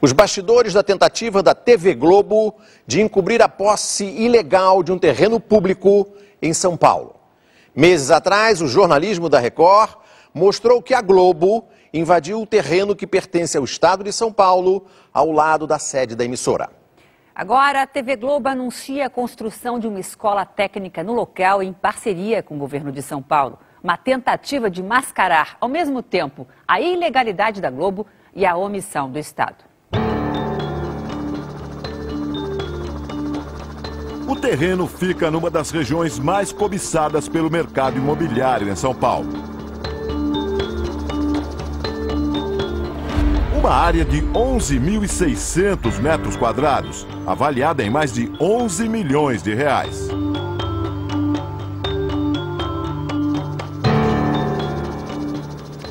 Os bastidores da tentativa da TV Globo de encobrir a posse ilegal de um terreno público em São Paulo. Meses atrás, o jornalismo da Record mostrou que a Globo invadiu o terreno que pertence ao estado de São Paulo, ao lado da sede da emissora. Agora, a TV Globo anuncia a construção de uma escola técnica no local em parceria com o governo de São Paulo. Uma tentativa de mascarar, ao mesmo tempo, a ilegalidade da Globo e a omissão do Estado. O terreno fica numa das regiões mais cobiçadas pelo mercado imobiliário em São Paulo. Uma área de 11.600 metros quadrados, avaliada em mais de 11 milhões de reais.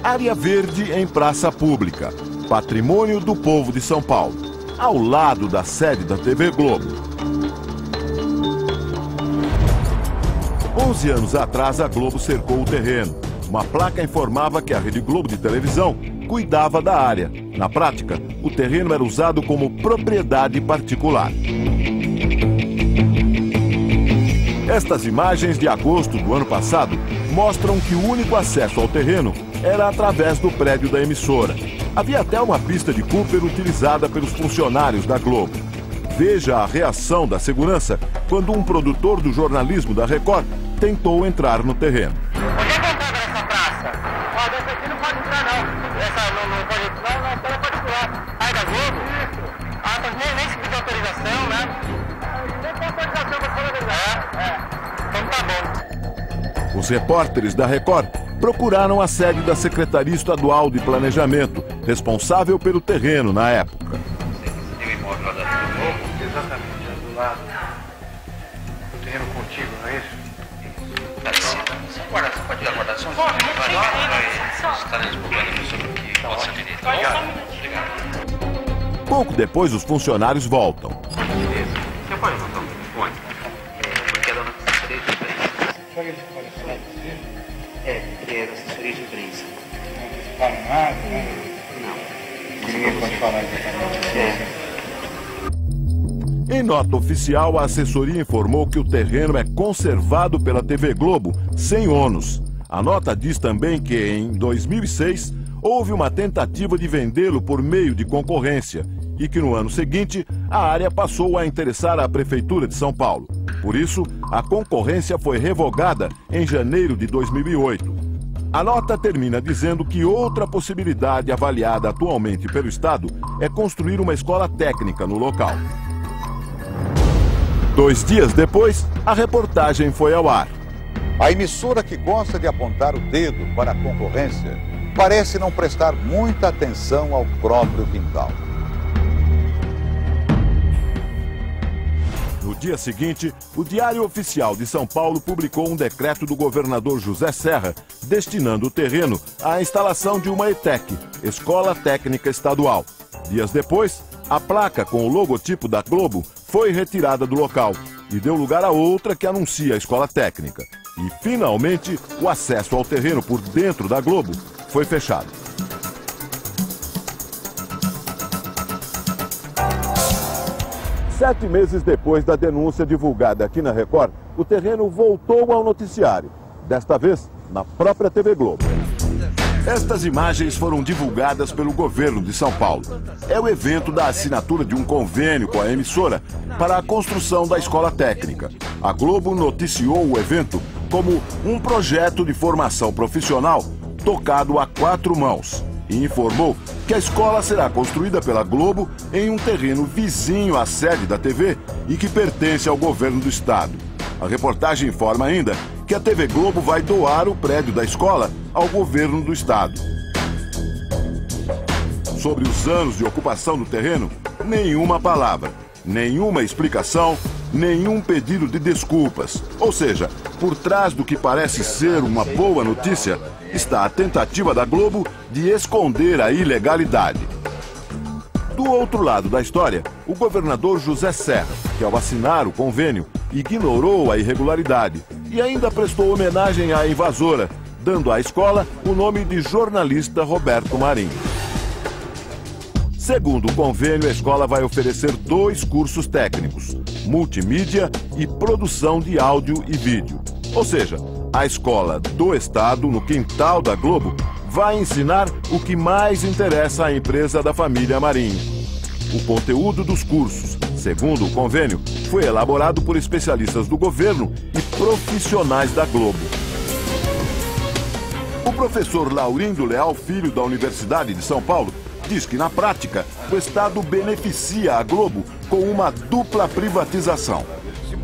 Área verde em praça pública, patrimônio do povo de São Paulo, ao lado da sede da TV Globo. 11 anos atrás, a Globo cercou o terreno. Uma placa informava que a Rede Globo de televisão cuidava da área. Na prática, o terreno era usado como propriedade particular. Estas imagens de agosto do ano passado mostram que o único acesso ao terreno era através do prédio da emissora. Havia até uma pista de Cooper utilizada pelos funcionários da Globo. Veja a reação da segurança quando um produtor do jornalismo da Record tentou entrar no terreno. Onde é que entrava nessa praça? Ó, dessa aqui não pode entrar não. Essa não pode entrar, não, ela é particular. Aí da Globo? Isso. Ah, mas nem se pediu autorização, né? Nem tem autorização pra falar a verdade. Então tá bom. Os repórteres da Record procuraram a sede da Secretaria Estadual de Planejamento, responsável pelo terreno na época. Você tem o imóvel lá da Globo? Exatamente, do lado. O terreno contigo, não é isso? Você pode aguardar só um pouco? Estaremos procurando sobre o que pode ser direito. Obrigado. Pouco depois, os funcionários voltam. Beleza. Você pode voltar o telefone? Porque a dona assessoria de imprensa. Só que eles podem falar com você? Porque é da assessoria de imprensa. Não, eles falam nada, né? Não. Ninguém pode falar exatamente. Em nota oficial, a assessoria informou que o terreno é conservado pela TV Globo sem ônus. A nota diz também que, em 2006, houve uma tentativa de vendê-lo por meio de concorrência e que, no ano seguinte, a área passou a interessar a Prefeitura de São Paulo. Por isso, a concorrência foi revogada em janeiro de 2008. A nota termina dizendo que outra possibilidade avaliada atualmente pelo Estado é construir uma escola técnica no local. 2 dias depois, a reportagem foi ao ar. A emissora que gosta de apontar o dedo para a concorrência parece não prestar muita atenção ao próprio quintal. No dia seguinte, o Diário Oficial de São Paulo publicou um decreto do governador José Serra destinando o terreno à instalação de uma ETEC, Escola Técnica Estadual. Dias depois, a placa com o logotipo da Globo foi retirada do local e deu lugar a outra que anuncia a escola técnica. E, finalmente, o acesso ao terreno por dentro da Globo foi fechado. Sete meses depois da denúncia divulgada aqui na Record, o terreno voltou ao noticiário, desta vez na própria TV Globo. Estas imagens foram divulgadas pelo governo de São Paulo. É o evento da assinatura de um convênio com a emissora para a construção da escola técnica. A Globo noticiou o evento como um projeto de formação profissional tocado a 4 mãos e informou que a escola será construída pela Globo em um terreno vizinho à sede da TV e que pertence ao governo do estado. A reportagem informa ainda que a TV Globo vai doar o prédio da escola ao governo do estado. Sobre os anos de ocupação do terreno, nenhuma palavra, nenhuma explicação, nenhum pedido de desculpas. Ou seja, por trás do que parece ser uma boa notícia, está a tentativa da Globo de esconder a ilegalidade. Do outro lado da história, o governador José Serra, que ao assinar o convênio, ignorou a irregularidade e ainda prestou homenagem à invasora, dando à escola o nome de jornalista Roberto Marinho. Segundo o convênio, a escola vai oferecer 2 cursos técnicos, multimídia e produção de áudio e vídeo. Ou seja, a escola do Estado, no quintal da Globo, vai ensinar o que mais interessa à empresa da família Marinho. O conteúdo dos cursos, segundo o convênio, foi elaborado por especialistas do governo e profissionais da Globo. O professor Laurindo Leal Filho, da Universidade de São Paulo, diz que, na prática, o Estado beneficia a Globo com uma dupla privatização.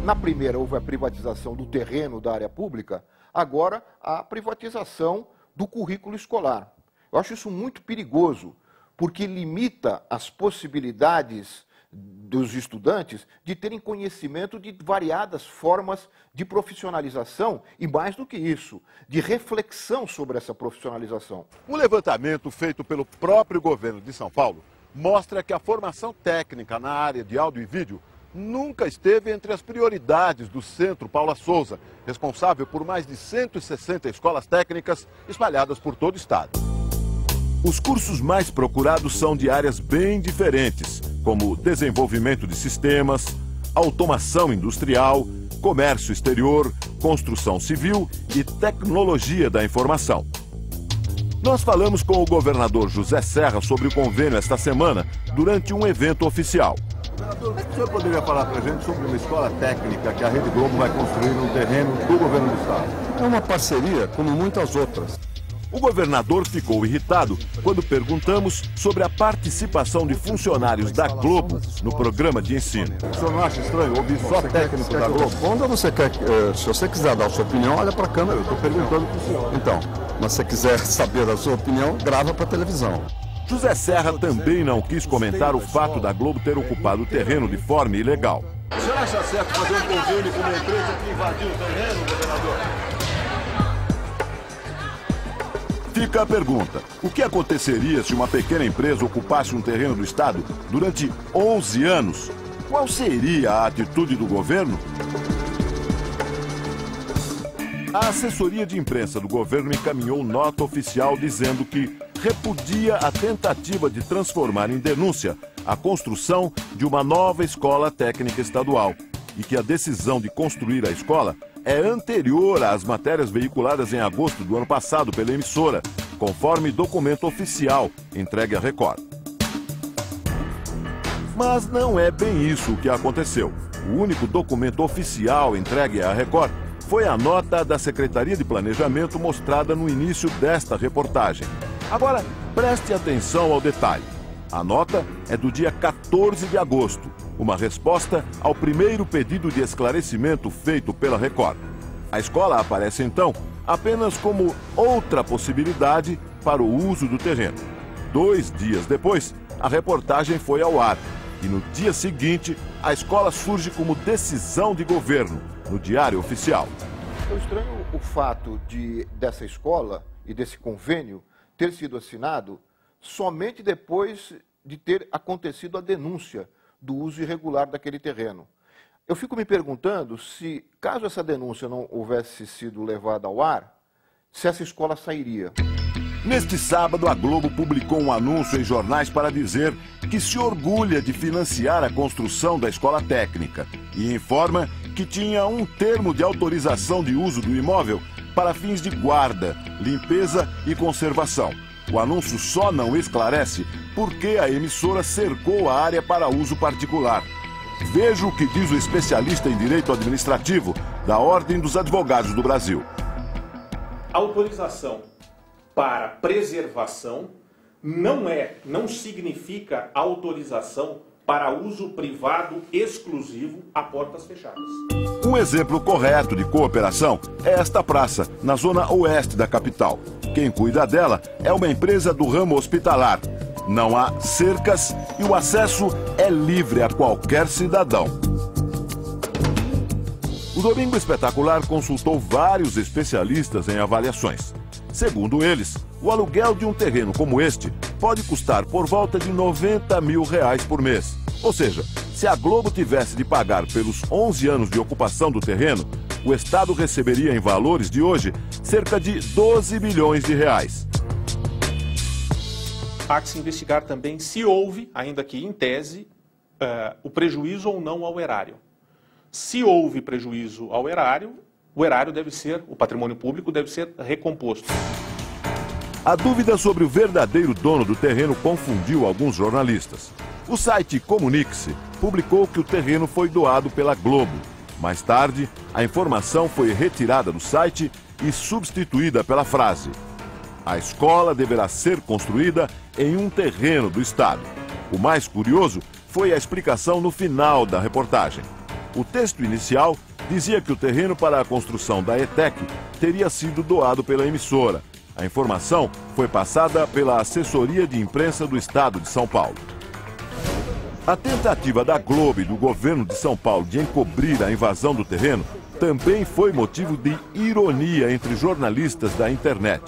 Na primeira houve a privatização do terreno da área pública, agora a privatização do currículo escolar. Eu acho isso muito perigoso, porque limita as possibilidades dos estudantes de terem conhecimento de variadas formas de profissionalização e, mais do que isso, de reflexão sobre essa profissionalização. Um levantamento feito pelo próprio governo de São Paulo mostra que a formação técnica na área de áudio e vídeo nunca esteve entre as prioridades do Centro Paula Souza, responsável por mais de 160 escolas técnicas espalhadas por todo o estado. Os cursos mais procurados são de áreas bem diferentes, como desenvolvimento de sistemas, automação industrial, comércio exterior, construção civil e tecnologia da informação. Nós falamos com o governador José Serra sobre o convênio esta semana, durante um evento oficial. Governador, o senhor poderia falar para a gente sobre uma escola técnica que a Rede Globo vai construir no terreno do governo do estado? É uma parceria, como muitas outras. O governador ficou irritado quando perguntamos sobre a participação de funcionários da Globo no programa de ensino. O senhor não acha estranho ouvir só técnico da Globo? Responda, você quer, se você quiser dar a sua opinião, olha para a câmera. Eu estou perguntando para o senhor. Então, mas se você quiser saber a sua opinião, grava para a televisão. José Serra também não quis comentar o fato da Globo ter ocupado o terreno de forma ilegal. O senhor acha certo fazer um convênio com uma empresa que invadiu o terreno, governador? Fica a pergunta, o que aconteceria se uma pequena empresa ocupasse um terreno do Estado durante 11 anos? Qual seria a atitude do governo? A assessoria de imprensa do governo encaminhou nota oficial dizendo que repudia a tentativa de transformar em denúncia a construção de uma nova escola técnica estadual e que a decisão de construir a escola é anterior às matérias veiculadas em agosto do ano passado pela emissora, conforme documento oficial entregue à Record. Mas não é bem isso o que aconteceu. O único documento oficial entregue à Record foi a nota da Secretaria de Planejamento mostrada no início desta reportagem. Agora, preste atenção ao detalhe. A nota é do dia 14 de agosto, uma resposta ao primeiro pedido de esclarecimento feito pela Record. A escola aparece, então, apenas como outra possibilidade para o uso do terreno. 2 dias depois, a reportagem foi ao ar e no dia seguinte, a escola surge como decisão de governo no Diário Oficial. Eu estranho o fato dessa escola e desse convênio ter sido assinado somente depois de ter acontecido a denúncia do uso irregular daquele terreno. Eu fico me perguntando se, caso essa denúncia não houvesse sido levada ao ar, se essa escola sairia. Neste sábado, a Globo publicou um anúncio em jornais para dizer que se orgulha de financiar a construção da escola técnica e informa que tinha um termo de autorização de uso do imóvel para fins de guarda, limpeza e conservação. O anúncio só não esclarece por que a emissora cercou a área para uso particular. Veja o que diz o especialista em direito administrativo da Ordem dos Advogados do Brasil. Autorização para preservação não significa autorização para uso privado exclusivo a portas fechadas. Um exemplo correto de cooperação é esta praça, na zona oeste da capital. Quem cuida dela é uma empresa do ramo hospitalar. Não há cercas e o acesso é livre a qualquer cidadão. O Domingo Espetacular consultou vários especialistas em avaliações. Segundo eles, o aluguel de um terreno como este pode custar por volta de R$90 mil por mês. Ou seja, se a Globo tivesse de pagar pelos 11 anos de ocupação do terreno, o Estado receberia em valores de hoje cerca de R$12 bilhões. há que se investigar também se houve, ainda que em tese, o prejuízo ou não ao erário. Se houve prejuízo ao erário, o erário deve ser, o patrimônio público deve ser recomposto. A dúvida sobre o verdadeiro dono do terreno confundiu alguns jornalistas. O site Comunique-se publicou que o terreno foi doado pela Globo. Mais tarde, a informação foi retirada do site e substituída pela frase: a escola deverá ser construída em um terreno do Estado. O mais curioso foi a explicação no final da reportagem. O texto inicial dizia que o terreno para a construção da ETEC teria sido doado pela emissora. A informação foi passada pela assessoria de imprensa do Estado de São Paulo. A tentativa da Globo e do governo de São Paulo de encobrir a invasão do terreno também foi motivo de ironia entre jornalistas da internet.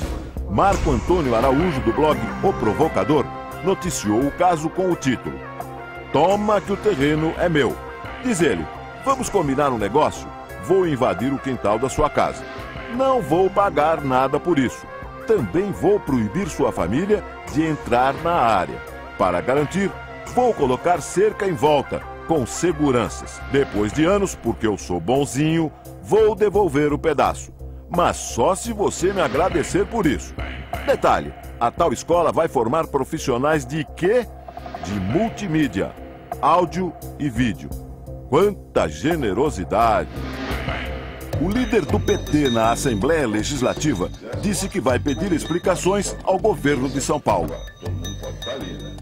Marco Antônio Araújo, do blog O Provocador, noticiou o caso com o título: "Toma que o terreno é meu". Diz ele: "Vamos combinar um negócio? Vou invadir o quintal da sua casa. Não vou pagar nada por isso. Também vou proibir sua família de entrar na área. Para garantir, vou colocar cerca em volta, com seguranças. Depois de anos, porque eu sou bonzinho, vou devolver o pedaço. Mas só se você me agradecer por isso. Detalhe, a tal escola vai formar profissionais de quê? De multimídia, áudio e vídeo. Quanta generosidade!" O líder do PT na Assembleia Legislativa disse que vai pedir explicações ao governo de São Paulo.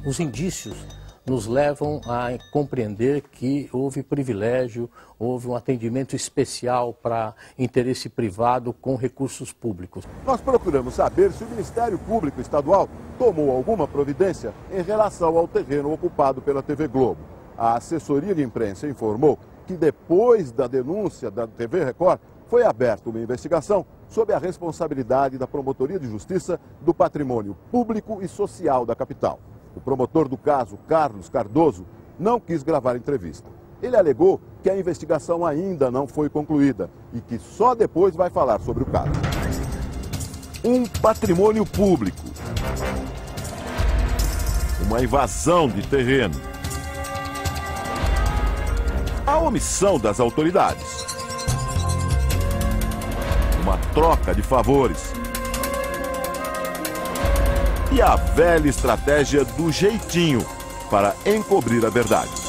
Os indícios nos levam a compreender que houve privilégio, houve um atendimento especial para interesse privado com recursos públicos. Nós procuramos saber se o Ministério Público Estadual tomou alguma providência em relação ao terreno ocupado pela TV Globo. A assessoria de imprensa informou que depois da denúncia da TV Record, foi aberta uma investigação sob a responsabilidade da Promotoria de Justiça do Patrimônio Público e Social da capital. O promotor do caso, Carlos Cardoso, não quis gravar entrevista. Ele alegou que a investigação ainda não foi concluída e que só depois vai falar sobre o caso. Um patrimônio público. Uma invasão de terreno. A omissão das autoridades. Uma troca de favores. E a velha estratégia do jeitinho para encobrir a verdade.